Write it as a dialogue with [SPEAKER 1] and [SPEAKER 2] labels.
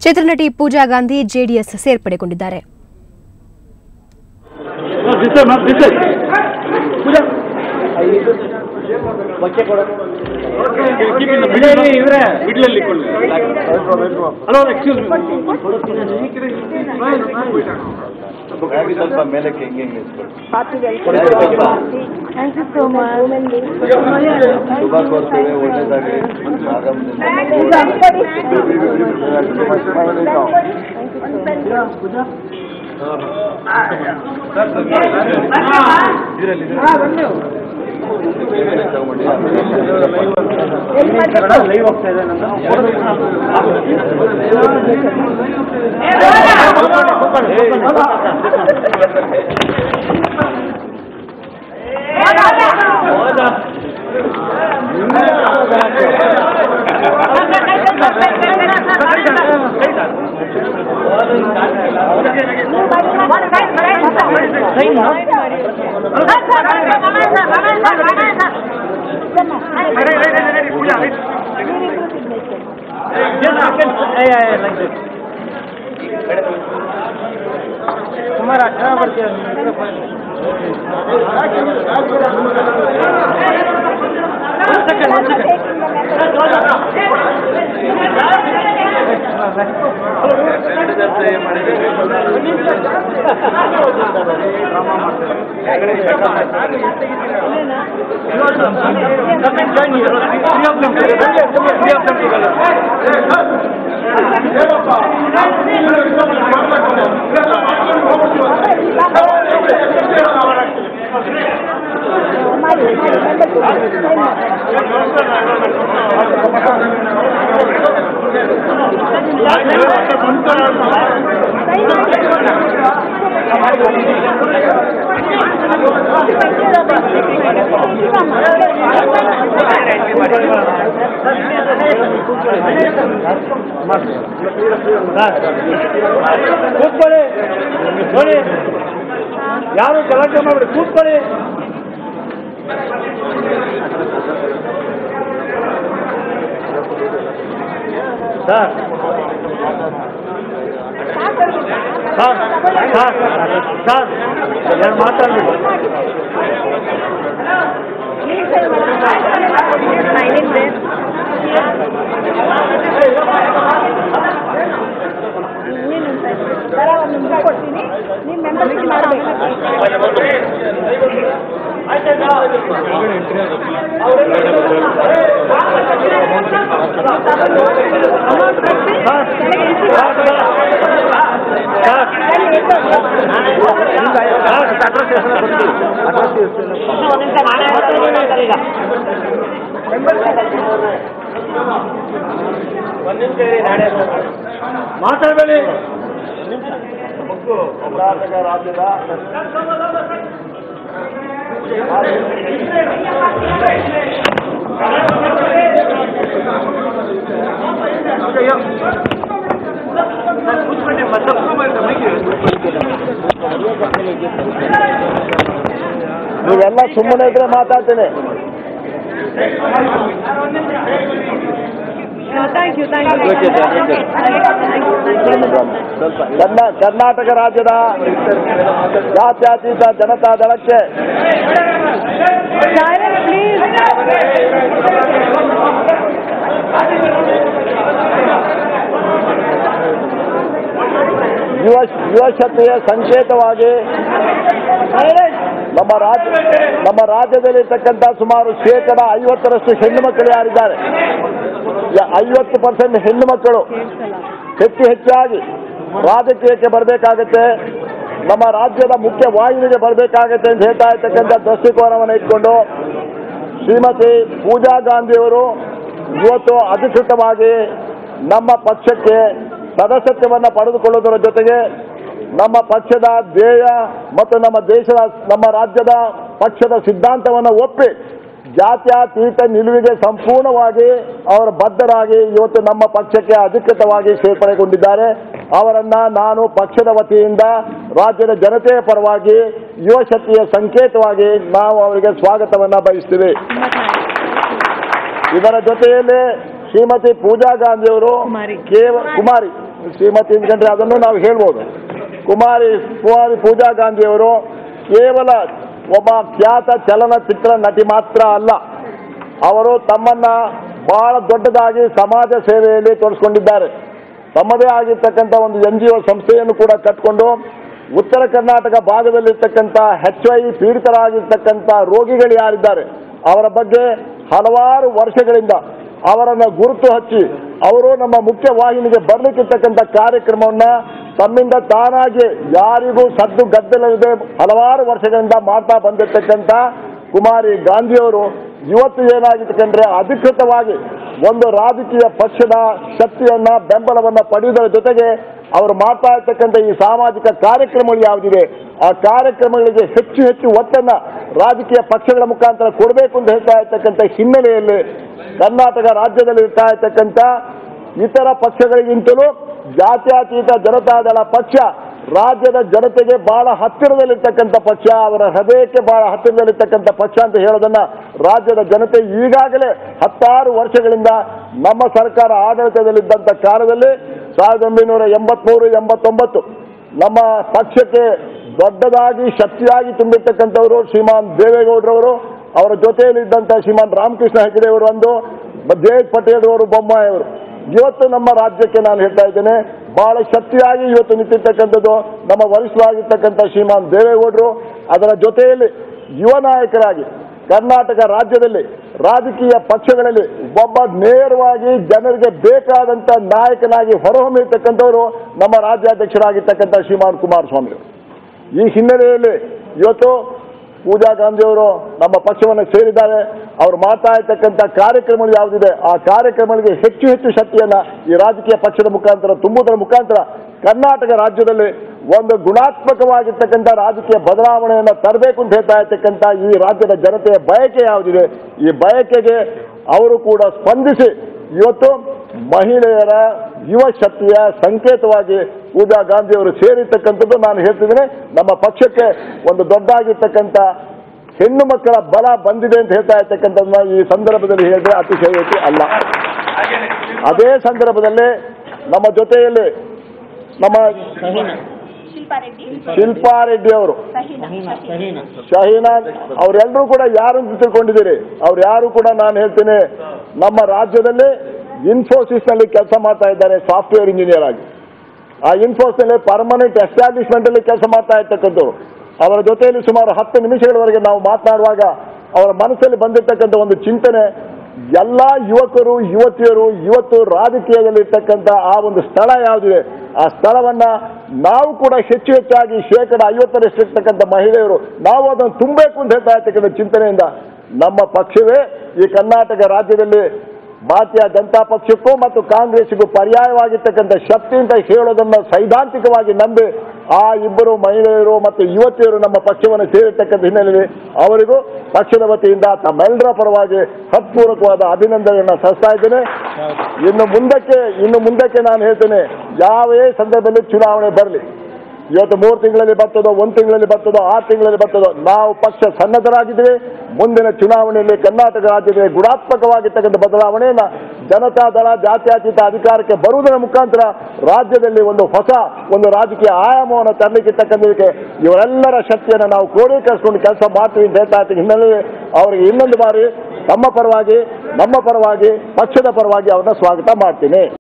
[SPEAKER 1] ಚಿತ್ರನಟಿ Pooja Gandhi JDS ಸೇರ್ಪಡೆಗೊಂಡಿದ್ದಾರೆ.
[SPEAKER 2] ಸ್ವಲ್ಪ ಮೇಲಕ್ಕೆ ಹೆಂಗೆ ಶುಭ ಕೋರ್ತೇವೆ. ಒಳ್ಳೆಯದಾಗಿ ಲೈವ್ ಹೋಗ್ತಾ ಇದೆ ಕುಮಾರ ಕೂತ್ಕೊಳ್ಳಿ ನೋಡಿ, ಯಾರು ಗಲಾಟೆ ಮಾಡಿ ಕೂತ್ಕೊಳ್ಳಿ. ಸರ್ ಯಾರು ಮಾತಾಡ್ಬೇಕು?
[SPEAKER 3] ಕೊಡ್ತೀನಿ, ನಿಮ್ಮ ಮೆಂಬರ್ಶಿಪ್ ಮಾಡಬೇಕು.
[SPEAKER 2] ಮಾತಾಡಬೇಡಿ. ಕರ್ನಾಟಕ ರಾಜ್ಯದ ನೀವೆಲ್ಲ ಸುಮ್ಮನೆ ಇದ್ರೆ ಮಾತಾಡ್ತೇನೆ. ಕರ್ನಾಟಕ ರಾಜ್ಯದ ಜಾತ್ಯತೀತ ಜನತಾ ದಳಕ್ಕೆ ಯುವ ಶಕ್ತಿಯ ಸಂಕೇತವಾಗಿ ನಮ್ಮ ರಾಜ್ಯದಲ್ಲಿರ್ತಕ್ಕಂಥ ಸುಮಾರು 50% ಹೆಣ್ಣು ಮಕ್ಕಳು ಯಾರಿದ್ದಾರೆ, 50% ಹೆಣ್ಣು ಮಕ್ಕಳು ಹೆಚ್ಚಾಗಿ ರಾಜಕೀಯಕ್ಕೆ ಬರಬೇಕಾಗತ್ತೆ, ನಮ್ಮ ರಾಜ್ಯದ ಮುಖ್ಯ ವಾಹಿನಿಗೆ ಬರಬೇಕಾಗತ್ತೆ ಅಂತ ಹೇಳ್ತಾ ಇರ್ತಕ್ಕಂಥ ದೃಷ್ಟಿಕೋನವನ್ನು ಇಟ್ಕೊಂಡು ಶ್ರೀಮತಿ ಪೂಜಾ ಗಾಂಧಿಯವರು ಇವತ್ತು ಅಧಿಕೃತವಾಗಿ ನಮ್ಮ ಪಕ್ಷಕ್ಕೆ ಸದಸ್ಯತ್ವವನ್ನು ಪಡೆದುಕೊಳ್ಳುವುದರ ಜೊತೆಗೆ ನಮ್ಮ ಪಕ್ಷದ ಧ್ಯೇಯ ಮತ್ತು ನಮ್ಮ ರಾಜ್ಯದ ಪಕ್ಷದ ಸಿದ್ಧಾಂತವನ್ನು ಒಪ್ಪಿ ಜಾತ್ಯತೀತ ನಿಲುವಿಗೆ ಸಂಪೂರ್ಣವಾಗಿ ಅವರು ಬದ್ಧರಾಗಿ ಇವತ್ತು ನಮ್ಮ ಪಕ್ಷಕ್ಕೆ ಅಧಿಕೃತವಾಗಿ ಸೇರ್ಪಡೆಗೊಂಡಿದ್ದಾರೆ. ಅವರನ್ನ ನಾನು ಪಕ್ಷದ ವತಿಯಿಂದ ರಾಜ್ಯದ ಜನತೆಯ ಪರವಾಗಿ ಯುವ ಶಕ್ತಿಯ ಸಂಕೇತವಾಗಿ ನಾವು ಅವರಿಗೆ ಸ್ವಾಗತವನ್ನು ಬಯಸ್ತೀವಿ. ಇದರ ಜೊತೆಯಲ್ಲಿ ಶ್ರೀಮತಿ ಪೂಜಾ ಗಾಂಧಿಯವರು ಶ್ರೀಮತಿ ಎಂದ್ಕೊಂಡ್ರೆ ಅದನ್ನು ನಾವು ಹೇಳ್ಬೋದು. ಕುಮಾರಿ ಪೂಜಾ ಗಾಂಧಿಯವರು ಕೇವಲ ಒಬ್ಬ ಖ್ಯಾತ ಚಲನಚಿತ್ರ ನಟಿ ಮಾತ್ರ ಅಲ್ಲ, ಅವರು ತಮ್ಮನ್ನ ಬಹಳ ದೊಡ್ಡದಾಗಿ ಸಮಾಜ ಸೇವೆಯಲ್ಲಿ ತೊಡಗಿಸಿಕೊಂಡಿದ್ದಾರೆ. ತಮ್ಮದೇ ಆಗಿರ್ತಕ್ಕಂಥ ಒಂದು NGO ಸಂಸ್ಥೆಯನ್ನು ಕೂಡ ಕಟ್ಟಿಕೊಂಡು ಉತ್ತರ ಕರ್ನಾಟಕ ಭಾಗದಲ್ಲಿರ್ತಕ್ಕಂಥ HIV ಪೀಡಿತರಾಗಿರ್ತಕ್ಕಂಥ ರೋಗಿಗಳು ಯಾರಿದ್ದಾರೆ ಅವರ ಬಗ್ಗೆ ಹಲವಾರು ವರ್ಷಗಳಿಂದ ಅವರನ್ನು ಗುರುತು ಹಚ್ಚಿ ಅವರು ನಮ್ಮ ಮುಖ್ಯ ವಾಹಿನಿಗೆ ಬರಲಿಕ್ಕಿರ್ತಕ್ಕಂಥ ಕಾರ್ಯಕ್ರಮವನ್ನ ತಮ್ಮಿಂದ ತಾನಾಗಿ ಯಾರಿಗೂ ಸದ್ದು ಗದ್ದಲವಿದೆ ಹಲವಾರು ವರ್ಷಗಳಿಂದ ಮಾಡ್ತಾ ಬಂದಿರತಕ್ಕಂಥ ಕುಮಾರಿ ಗಾಂಧಿಯವರು ಇವತ್ತು ಏನಾಗಿತ್ತಂದ್ರೆ ಅಧಿಕೃತವಾಗಿ ಒಂದು ರಾಜಕೀಯ ಪಕ್ಷದ ಶಕ್ತಿಯನ್ನ ಬೆಂಬಲವನ್ನ ಪಡೆಯುವುದರ ಜೊತೆಗೆ ಅವರು ಮಾಡ್ತಾ ಇರ್ತಕ್ಕಂಥ ಈ ಸಾಮಾಜಿಕ ಕಾರ್ಯಕ್ರಮಗಳು ಯಾವುದಿದೆ ಆ ಕಾರ್ಯಕ್ರಮಗಳಿಗೆ ಹೆಚ್ಚು ಹೆಚ್ಚು ಒತ್ತನ್ನ ರಾಜಕೀಯ ಪಕ್ಷಗಳ ಮುಖಾಂತರ ಕೊಡಬೇಕು ಅಂತ ಹೇಳ್ತಾ ಇರ್ತಕ್ಕಂಥ ಹಿನ್ನೆಲೆಯಲ್ಲಿ ಕರ್ನಾಟಕ ರಾಜ್ಯದಲ್ಲಿ ಇರ್ತಾ ಇರ್ತಕ್ಕಂಥ ಇತರ ಪಕ್ಷಗಳಿಗಿಂತಲೂ ಜಾತ್ಯತೀತ ಜನತಾದಳ ಪಕ್ಷ ರಾಜ್ಯದ ಜನತೆಗೆ ಬಹಳ ಹತ್ತಿರದಲ್ಲಿರ್ತಕ್ಕಂಥ ಪಕ್ಷ, ಅವರ ಹೃದಯಕ್ಕೆ ಬಹಳ ಹತ್ತಿರದಲ್ಲಿರ್ತಕ್ಕಂಥ ಪಕ್ಷ ಅಂತ ಹೇಳೋದನ್ನ ರಾಜ್ಯದ ಜನತೆ ಈಗಾಗಲೇ 10 ವರ್ಷಗಳಿಂದ ನಮ್ಮ ಸರ್ಕಾರ ಆಡಳಿತದಲ್ಲಿದ್ದಂಥ ಕಾಲದಲ್ಲಿ 1983-89 ನಮ್ಮ ಪಕ್ಷಕ್ಕೆ ದೊಡ್ಡದಾಗಿ ಶಕ್ತಿಯಾಗಿ ತುಂಬಿರ್ತಕ್ಕಂಥವರು ಶ್ರೀಮಾನ್ ದೇವೇಗೌಡರವರು, ಅವರ ಜೊತೆಯಲ್ಲಿದ್ದಂಥ ಶ್ರೀಮಾನ್ ರಾಮಕೃಷ್ಣ ಹೆಗಡೆಯವರು, ಒಂದು ಜಯಂತ್ ಪಟೇಲ್ ಅವರು, ಬೊಮ್ಮಾಯಿ ಅವರು. ಇವತ್ತು ನಮ್ಮ ರಾಜ್ಯಕ್ಕೆ ನಾನು ಹೇಳ್ತಾ ಇದ್ದೇನೆ ಬಹಳ ಶಕ್ತಿಯಾಗಿ ಇವತ್ತು ನಿಂತಿರ್ತಕ್ಕಂಥದ್ದು ನಮ್ಮ ವರಿಷ್ಠರಾಗಿರ್ತಕ್ಕಂಥ ಶ್ರೀಮಾನ್ ದೇವೇಗೌಡರು. ಅದರ ಜೊತೆಯಲ್ಲಿ ಯುವ ನಾಯಕರಾಗಿ ಕರ್ನಾಟಕ ರಾಜ್ಯದಲ್ಲಿ ರಾಜಕೀಯ ಪಕ್ಷಗಳಲ್ಲಿ ಒಬ್ಬ ನೇರವಾಗಿ ಜನರಿಗೆ ಬೇಕಾದಂಥ ನಾಯಕನಾಗಿ ಹೊರಹೊಮ್ಮಿರ್ತಕ್ಕಂಥವರು ನಮ್ಮ ರಾಜ್ಯಾಧ್ಯಕ್ಷರಾಗಿರ್ತಕ್ಕಂಥ ಶ್ರೀಮಾನ್ ಕುಮಾರಸ್ವಾಮಿ. ಈ ಹಿನ್ನೆಲೆಯಲ್ಲಿ ಇವತ್ತು ಪೂಜಾ ಗಾಂಧಿಯವರು ನಮ್ಮ ಪಕ್ಷವನ್ನು ಸೇರಿದ್ದಾರೆ. ಅವರು ಮಾಡ್ತಾ ಇರ್ತಕ್ಕಂಥ ಕಾರ್ಯಕ್ರಮಗಳು ಯಾವುದಿದೆ ಆ ಕಾರ್ಯಕ್ರಮಗಳಿಗೆ ಹೆಚ್ಚು ಹೆಚ್ಚು ಶಕ್ತಿಯನ್ನ ಈ ರಾಜಕೀಯ ಪಕ್ಷದ ಮುಖಾಂತರ ತುಂಬುವುದರ ಮುಖಾಂತರ ಕರ್ನಾಟಕ ರಾಜ್ಯದಲ್ಲಿ ಒಂದು ಗುಣಾತ್ಮಕವಾಗಿರ್ತಕ್ಕಂಥ ರಾಜಕೀಯ ಬದಲಾವಣೆಯನ್ನು ತರಬೇಕು ಅಂತ ಹೇಳ್ತಾ ಇರ್ತಕ್ಕಂಥ ಈ ರಾಜ್ಯದ ಜನತೆಯ ಬಯಕೆ ಯಾವುದಿದೆ ಈ ಬಯಕೆಗೆ ಅವರು ಕೂಡ ಸ್ಪಂದಿಸಿ ಇವತ್ತು ಮಹಿಳೆಯರ ಯುವ ಶಕ್ತಿಯ ಸಂಕೇತವಾಗಿ ಪೂಜಾ ಗಾಂಧಿಯವರು ಸೇರಿರ್ತಕ್ಕಂಥದ್ದು ನಾನು ಹೇಳ್ತಿದ್ದೇನೆ. ನಮ್ಮ ಪಕ್ಷಕ್ಕೆ ಒಂದು ದೊಡ್ಡಾಗಿರ್ತಕ್ಕಂಥ ಹೆಣ್ಣು ಮಕ್ಕಳ ಬಲ ಬಂದಿದೆ ಅಂತ ಹೇಳ್ತಾ ಇರ್ತಕ್ಕಂಥದ್ದನ್ನ ಈ ಸಂದರ್ಭದಲ್ಲಿ ಹೇಳಿದ್ರೆ ಅತಿಶಯೋಕ್ತಿ ಅಲ್ಲ. ಅದೇ ಸಂದರ್ಭದಲ್ಲಿ ನಮ್ಮ ಜೊತೆಯಲ್ಲಿ ನಮ್ಮ ಶಿಲ್ಪಾ ರೆಡ್ಡಿ ಅವರು, ಶಹೀನಾ ಅವರೆಲ್ಲರೂ ಕೂಡ ಯಾರು ಅಂತ ತಿಳ್ಕೊಂಡಿದ್ದೀರಿ, ಅವ್ರು ಯಾರು ಕೂಡ ನಾನು ಹೇಳ್ತೀನಿ ನಮ್ಮ ರಾಜ್ಯದಲ್ಲಿ ಇನ್ಫೋಸಿಸ್ ನಲ್ಲಿ ಕೆಲಸ ಮಾಡ್ತಾ ಇದ್ದಾರೆ ಸಾಫ್ಟ್ವೇರ್ ಇಂಜಿನಿಯರ್ ಆಗಿ. ಆ ಇನ್ಫೋಸಿಸ್ ನಲ್ಲಿ ಪರ್ಮನೆಂಟ್ ಎಸ್ಟಾಬ್ಲಿಷ್ಮೆಂಟ್ ಅಲ್ಲಿ ಕೆಲಸ ಮಾಡ್ತಾ ಇರ್ತಕ್ಕಂಥವ್ರು. ಅವರ ಜೊತೆಯಲ್ಲಿ ಸುಮಾರು 10 ನಿಮಿಷಗಳವರೆಗೆ ನಾವು ಮಾತನಾಡುವಾಗ ಅವರ ಮನಸ್ಸಲ್ಲಿ ಬಂದಿರತಕ್ಕಂಥ ಒಂದು ಚಿಂತನೆ, ಎಲ್ಲ ಯುವಕರು ಯುವತಿಯರು ಇವತ್ತು ರಾಜಕೀಯದಲ್ಲಿ ಇರ್ತಕ್ಕಂಥ ಆ ಒಂದು ಸ್ಥಳ ಯಾವುದಿದೆ ಆ ಸ್ಥಳವನ್ನ ನಾವು ಕೂಡ ಹೆಚ್ಚು ಹೆಚ್ಚಾಗಿ 50% ಇರ್ತಕ್ಕಂಥ ಮಹಿಳೆಯರು ನಾವು ಅದನ್ನು ತುಂಬಬೇಕು ಅಂತ ಹೇಳ್ತಾ ಇರ್ತಕ್ಕಂಥ ಚಿಂತನೆಯಿಂದ ನಮ್ಮ ಪಕ್ಷವೇ ಈ ಕರ್ನಾಟಕ ರಾಜ್ಯದಲ್ಲಿ ಭಾರತೀಯ ಜನತಾ ಪಕ್ಷಕ್ಕೂ ಮತ್ತು ಕಾಂಗ್ರೆಸ್ಗೂ ಪರ್ಯಾಯವಾಗಿರ್ತಕ್ಕಂಥ ಶಕ್ತಿ ಅಂತ ಹೇಳೋದನ್ನು ಸೈದ್ಧಾಂತಿಕವಾಗಿ ನಂಬಿ ಆ ಇಬ್ಬರು ಮಹಿಳೆಯರು ಮತ್ತು ಯುವತಿಯರು ನಮ್ಮ ಪಕ್ಷವನ್ನು ಸೇರಿರ್ತಕ್ಕಂಥ ಹಿನ್ನೆಲೆಯಲ್ಲಿ ಅವರಿಗೂ ಪಕ್ಷದ ವತಿಯಿಂದ ತಮ್ಮೆಲ್ಲರ ಪರವಾಗಿ ಹೃತ್ಪೂರ್ವಕವಾದ ಅಭಿನಂದನೆಯನ್ನು ಸಲ್ಲಿಸ್ತಾ ಇದ್ದೇನೆ. ಇನ್ನು ಮುಂದಕ್ಕೆ ನಾನು ಹೇಳ್ತೇನೆ, ಯಾವುದೇ ಸಂದರ್ಭದಲ್ಲಿ ಚುನಾವಣೆ ಬರಲಿ, ಇವತ್ತು 3 ತಿಂಗಳಲ್ಲಿ ಬರ್ತದೋ 1 ತಿಂಗಳಲ್ಲಿ ಬರ್ತದೋ 6 ತಿಂಗಳಲ್ಲಿ ಬರ್ತದೋ ನಾವು ಪಕ್ಷ ಸನ್ನದ್ಧರಾಗಿದ್ದೇವೆ. ಮುಂದಿನ ಚುನಾವಣೆಯಲ್ಲಿ ಕರ್ನಾಟಕ ರಾಜ್ಯದಲ್ಲಿ ಗುಣಾತ್ಮಕವಾಗಿರ್ತಕ್ಕಂಥ ಬದಲಾವಣೆಯನ್ನು ಜನತಾದಳ ಜಾತ್ಯತೀತ ಅಧಿಕಾರಕ್ಕೆ ಬರುವುದರ ಮುಖಾಂತರ ರಾಜ್ಯದಲ್ಲಿ ಒಂದು ಹೊಸ ರಾಜಕೀಯ ಆಯಾಮವನ್ನು ತರಲಿಕ್ಕಿರ್ತಕ್ಕಂಥದಕ್ಕೆ ಇವರೆಲ್ಲರ ಶಕ್ತಿಯನ್ನು ನಾವು ಕ್ರೋಢೀಕರಿಸಿಕೊಂಡು ಕೆಲಸ ಮಾಡ್ತೀವಿ ಅಂತ ಹೇಳ್ತಾ ಇರ್ತೀವಿ. ಹಿನ್ನೆಲೆಯಲ್ಲಿ ಅವರಿಗೆ ಇನ್ನೊಂದು ಬಾರಿ ತಮ್ಮ ಪರವಾಗಿ ನಮ್ಮ ಪರವಾಗಿ ಪಕ್ಷದ ಪರವಾಗಿ ಅವ್ರನ್ನ ಸ್ವಾಗತ ಮಾಡ್ತೀನಿ.